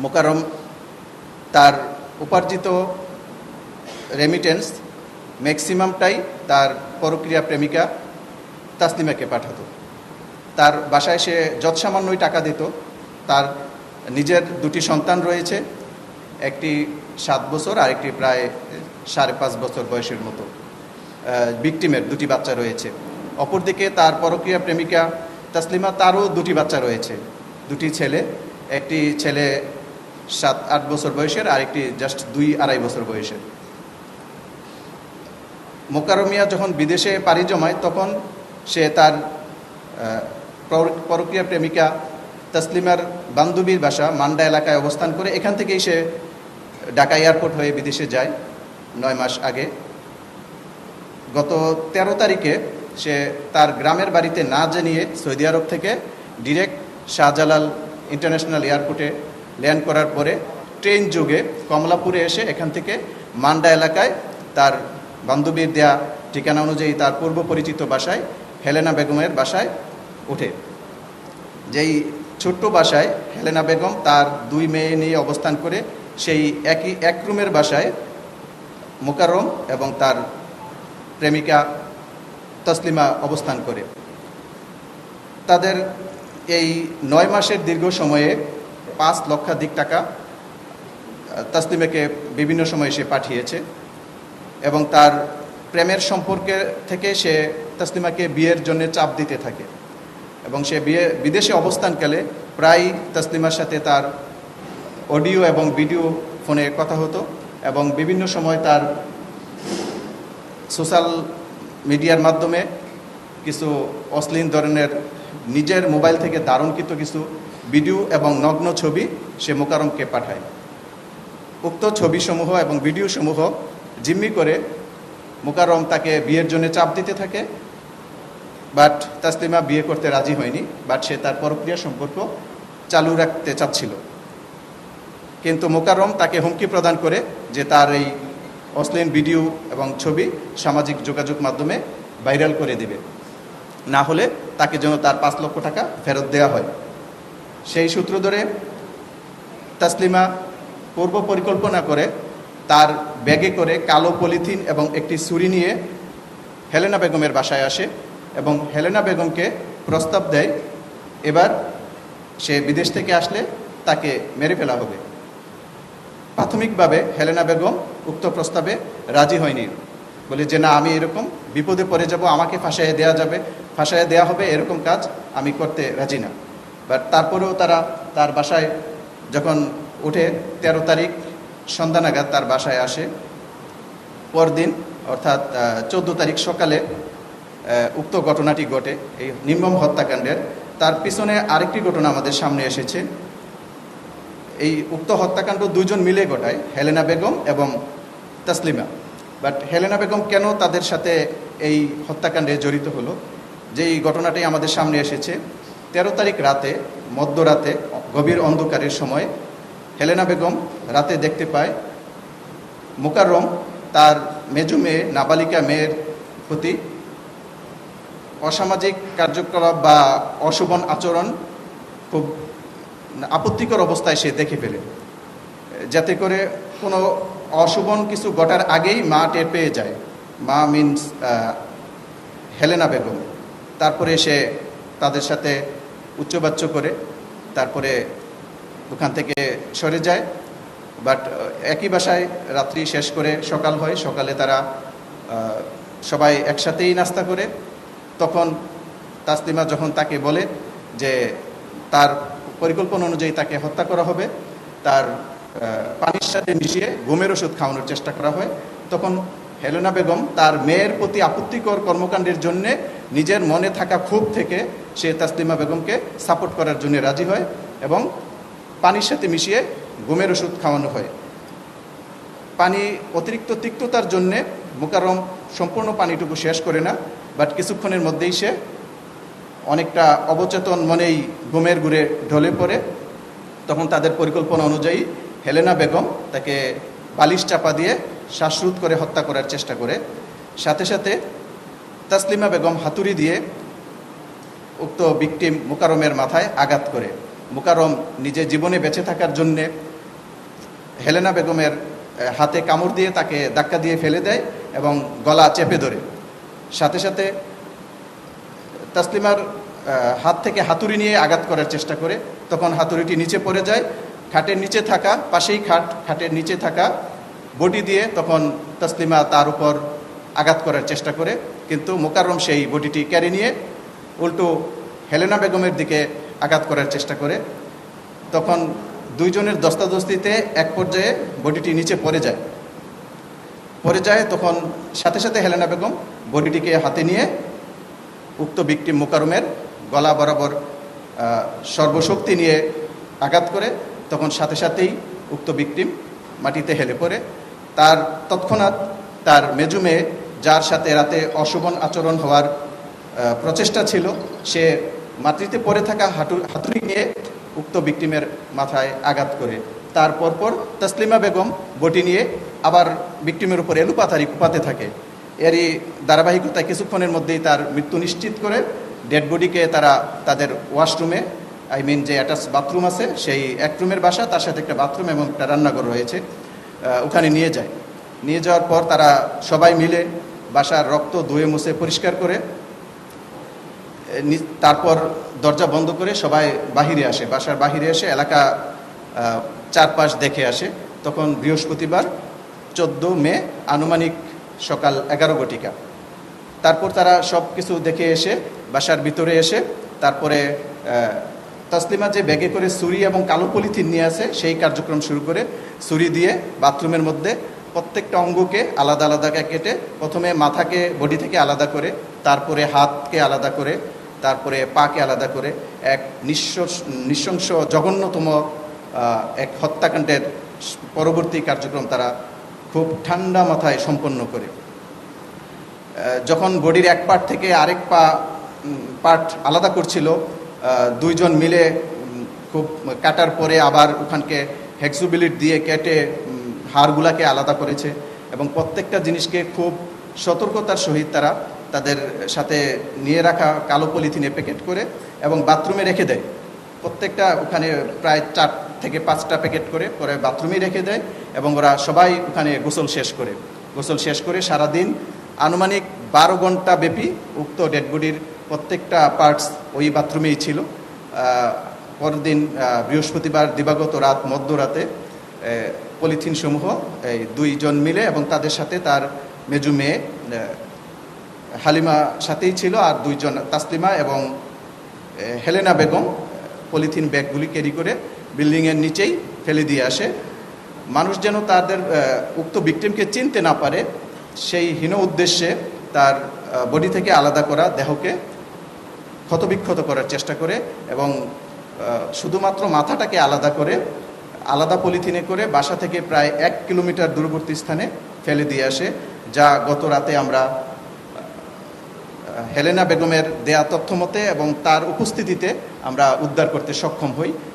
মোকাররম তার উপার্জিত রেমিটেন্স ম্যাক্সিমামটাই তার পরক্রিয়া প্রেমিকা তাসলিমাকে পাঠাতো। তার বাসায় সে যৎসামান্যই টাকা দিত। তার নিজের দুটি সন্তান রয়েছে, একটি 7 বছর আর একটি প্রায় 5.5 বছর বয়সের মতো। ভিকটিমের দুটি বাচ্চা রয়েছে। অপরদিকে তার পরক্রিয়া প্রেমিকা তাসলিমা, তারও দুটি বাচ্চা রয়েছে, দুটি ছেলে। একটি ছেলে 7-8 বছর বয়সের আর একটি জাস্ট 2-2.5 বছর বয়সের। মোকাররমিয়া যখন বিদেশে পাড়ি জমায় তখন সে তার পরক্রিয়া প্রেমিকা তাসলিমার বান্ধবীর বাসা মান্ডা এলাকায় অবস্থান করে এখান থেকেই সে ঢাকা এয়ারপোর্ট হয়ে বিদেশে যায় 9 মাস আগে। গত 13 তারিখে সে তার গ্রামের বাড়িতে না জানিয়ে সৌদি আরব থেকে ডিরেক্ট শাহজালাল ইন্টারন্যাশনাল এয়ারপোর্টে ল্যান্ড করার পরে ট্রেন যোগে কমলাপুরে এসে এখান থেকে মান্ডা এলাকায় তার বান্ধবীর দেয়া ঠিকানা অনুযায়ী তার পূর্ব পরিচিত বাসায় হেলেনা বেগমের বাসায় ওঠে। যেই ছোট্ট বাসায় হেলেনা বেগম তার 2 মেয়ে নিয়ে অবস্থান করে সেই এক রুমের বাসায় মোকাররম এবং তার প্রেমিকা তাসলিমা অবস্থান করে। তাদের এই 9 মাসের দীর্ঘ সময়ে 5 লক্ষাধিক টাকা তাসলিমাকে বিভিন্ন সময়ে সে পাঠিয়েছে এবং তার প্রেমের সম্পর্কে থেকে সে তাসলিমাকে বিয়ের জন্য চাপ দিতে থাকে এবং সে বিদেশে অবস্থানকালে প্রায় তাসলিমার সাথে তার অডিও এবং ভিডিও ফোনে কথা হতো এবং বিভিন্ন সময় তার সোশ্যাল মিডিয়ার মাধ্যমে কিছু অশ্লীল ধরনের নিজের মোবাইল থেকে ধারণকৃত কিছু ভিডিও এবং নগ্ন ছবি সে মোকাররমকে পাঠায়। উক্ত ছবিসমূহ এবং ভিডিওসমূহ জিম্মি করে মোকাররম তাকে বিয়ের জন্য চাপ দিতে থাকে। বাট তাসলিমা বিয়ে করতে রাজি হয়নি, বাট সে তার পরক্রিয়া সম্পর্ক চালু রাখতে চাচ্ছিল। কিন্তু মোকাররম তাকে হুমকি প্রদান করে যে তার এই অশ্লীল ভিডিও এবং ছবি সামাজিক যোগাযোগ মাধ্যমে ভাইরাল করে দেবে, না হলে তাকে যেন তার 5 লক্ষ টাকা ফেরত দেওয়া হয়। সেই সূত্র ধরে তাসলিমা পূর্ব পরিকল্পনা করে তার ব্যাগে করে কালো পলিথিন এবং একটি ছুরি নিয়ে হেলেনা বেগমের বাসায় আসে এবং হেলেনা বেগমকে প্রস্তাব দেয় এবার সে বিদেশ থেকে আসলে তাকে মেরে ফেলা হবে। প্রাথমিকভাবে হেলেনা বেগম উক্ত প্রস্তাবে রাজি হয়নি, বলে যে না, আমি এরকম বিপদে পড়ে যাব, আমাকে ফাঁসাইয়ে দেওয়া হবে, এরকম কাজ আমি করতে রাজি না। বাট তারপরেও তারা তার বাসায় যখন উঠে 13 তারিখ সন্ধ্যা নাগাদ তার বাসায় আসে। পরদিন অর্থাৎ 14 তারিখ সকালে উক্ত ঘটনাটি ঘটে, এই নির্মম হত্যাকাণ্ডের। তার পিছনে আরেকটি ঘটনা আমাদের সামনে এসেছে। এই উক্ত হত্যাকাণ্ড 2 জন মিলে ঘটায়, হেলেনা বেগম এবং তাসলিমা। বাট হেলেনা বেগম কেন তাদের সাথে এই হত্যাকাণ্ডে জড়িত হলো, যেই ঘটনাটি আমাদের সামনে এসেছে। 13 তারিখ রাতে, মধ্যরাতে, গভীর অন্ধকারের সময় হেলেনা বেগম রাতে দেখতে পায় মোকাররম তার মেজো মেয়ে, নাবালিকা মেয়ের প্রতি অসামাজিক কার্যকলাপ বা অশোভন আচরণ খুব আপত্তিকর অবস্থায় সে দেখে ফেলে, যাতে করে কোনো অশোভন কিছু ঘটার আগেই মা টের পেয়ে যায়। মা মিনস হেলেনা বেগম। তারপরে সে তাদের সাথে উচ্চবাচ্য করে তারপরে ওখান থেকে সরে যায়। বাট একই বাসায় রাত্রি শেষ করে সকাল হয়। সকালে তারা সবাই একসাথেই নাস্তা করে। তখন তাসলিমা যখন তাকে বলে যে তার পরিকল্পনা অনুযায়ী তাকে হত্যা করা হবে, তার পানির সাথে মিশিয়ে ঘুমের ওষুধ খাওয়ানোর চেষ্টা করা হয়, তখন হেলেনা বেগম তার মেয়ের প্রতি আপত্তিকর কর্মকাণ্ডের জন্যে নিজের মনে থাকা ক্ষোভ থেকে সে তাসলিমা বেগমকে সাপোর্ট করার জন্য রাজি হয় এবং পানির সাথে মিশিয়ে ঘুমের ওষুধ খাওয়ানো হয়। পানি অতিরিক্ত তিক্ততার জন্যে মোকাররম সম্পূর্ণ পানিটুকু শেষ করে না, বাট কিছুক্ষণের মধ্যেই সে অনেকটা অবচেতন মনেই ঘুমের ঘুরে ঢলে পড়ে। তখন তাদের পরিকল্পনা অনুযায়ী হেলেনা বেগম তাকে বালিশ চাপা দিয়ে শ্বাসরোধ করে হত্যা করার চেষ্টা করে। সাথে সাথে তাসলিমা বেগম হাতুড়ি দিয়ে উক্ত ভিকটিম মোকাররমের মাথায় আঘাত করে। মোকাররম নিজে জীবনে বেঁচে থাকার জন্যে হেলেনা বেগমের হাতে কামড় দিয়ে তাকে ধাক্কা দিয়ে ফেলে দেয় এবং গলা চেপে ধরে। সাথে সাথে তাসলিমার হাত থেকে হাতুড়ি নিয়ে আঘাত করার চেষ্টা করে। তখন হাতুড়িটি নিচে পড়ে যায়। খাটের নিচে থাকা, পাশেই খাটের নিচে থাকা বডি দিয়ে তখন তাসলিমা তার উপর আঘাত করার চেষ্টা করে, কিন্তু মোকাররম সেই বডিটি কেড়ে নিয়ে উল্টো হেলেনা বেগমের দিকে আঘাত করার চেষ্টা করে। তখন দুইজনের দস্তাদস্তিতে এক পর্যায়ে বডিটি নিচে পড়ে যায়। তখন সাথে সাথে হেলেনা বেগম বডিটিকে হাতে নিয়ে উক্ত ভিকটিম মোকাররমের গলা বরাবর সর্বশক্তি নিয়ে আঘাত করে। তখন সাথে সাথেই উক্ত ভিকটিম মাটিতে হেলে পড়ে। তার তৎক্ষণাৎ তার মেজো মেয়ে, যার সাথে রাতে অশোভন আচরণ হওয়ার প্রচেষ্টা ছিল, সে মাটিতে পড়ে থাকা হাতুড়ি নিয়ে উক্ত ভিকটিমের মাথায় আঘাত করে। তার পরপর তাসলিমা বেগম বটি নিয়ে আবার ভিকটিমের উপর এলুপাতারি কুপাতে থাকে। এরই ধারাবাহিকতায় কিছুক্ষণের মধ্যেই তার মৃত্যু নিশ্চিত করে ডেড বডিকে তারা তাদের ওয়াশরুমে, যে অ্যাটাচ বাথরুম আছে, সেই এক রুমের বাসা, তার সাথে একটা বাথরুম এবং একটা রান্নাঘর রয়েছে, ওখানে নিয়ে যায়। নিয়ে যাওয়ার পর তারা সবাই মিলে বাসার রক্ত ধুয়ে মুছে পরিষ্কার করে তারপর দরজা বন্ধ করে সবাই বাহিরে আসে। বাসার বাহিরে এসে এলাকা চারপাশ দেখে আসে। তখন বৃহস্পতিবার 14 মে আনুমানিক সকাল 11 ঘটিকা। তারপর তারা সব কিছু দেখে এসে বাসার ভিতরে এসে তারপরে তাসলিমা যে ব্যাগে করে ছুরি এবং কালো পলিথিন নিয়ে আসে সেই কার্যক্রম শুরু করে। ছুরি দিয়ে বাথরুমের মধ্যে প্রত্যেকটা অঙ্গকে আলাদা আলাদা কেটে, প্রথমে মাথাকে বডি থেকে আলাদা করে, তারপরে হাতকে আলাদা করে, তারপরে পাকে আলাদা করে এক নৃশংস জঘন্যতম এক হত্যাকাণ্ডের পরবর্তী কার্যক্রম তারা খুব ঠান্ডা মাথায় সম্পন্ন করে। যখন বডির এক পার্ট থেকে আরেক পার্ট আলাদা করছিল, দুইজন মিলে খুব কাটার পরে আবার ওখানকে হেক্সোবিলিট দিয়ে কেটে হাড়গুলাকে আলাদা করেছে এবং প্রত্যেকটা জিনিসকে খুব সতর্কতার সহিত তারা তাদের সাথে নিয়ে রাখা কালো পলিথিনে প্যাকেট করে এবং বাথরুমে রেখে দেয়। প্রত্যেকটা ওখানে প্রায় 4 থেকে 5টা প্যাকেট করে পরে বাথরুমে রেখে দেয় এবং ওরা সবাই ওখানে গোসল শেষ করে সারাদিন আনুমানিক 12 ঘন্টা ব্যাপী উক্ত ডেড বডির প্রত্যেকটা পার্টস ওই বাথরুমেই ছিল। পরদিন বৃহস্পতিবার দিবাগত রাত মধ্যরাতে পলিথিন সমূহ এই 2 জন মিলে এবং তাদের সাথে তার মেজো মেয়ে হালিমা সাথেই ছিল, আর 2 জন তাসলিমা এবং হেলেনা বেগম পলিথিন ব্যাগগুলি ক্যারি করে বিল্ডিংয়ের নিচেই ফেলে দিয়ে আসে। মানুষ যেন তাদের উক্ত ভিকটিমকে চিনতে না পারে সেই হীন উদ্দেশ্যে তার বডি থেকে আলাদা করা দেহকে ক্ষতবিক্ষত করার চেষ্টা করে এবং শুধুমাত্র মাথাটাকে আলাদা করে আলাদা পলিথিনে করে বাসা থেকে প্রায় 1 কিলোমিটার দূরবর্তী স্থানে ফেলে দিয়ে আসে, যা গত রাতে আমরা হেলেনা বেগমের দেয়া তথ্য মতে এবং তার উপস্থিতিতে আমরা উদ্ধার করতে সক্ষম হই।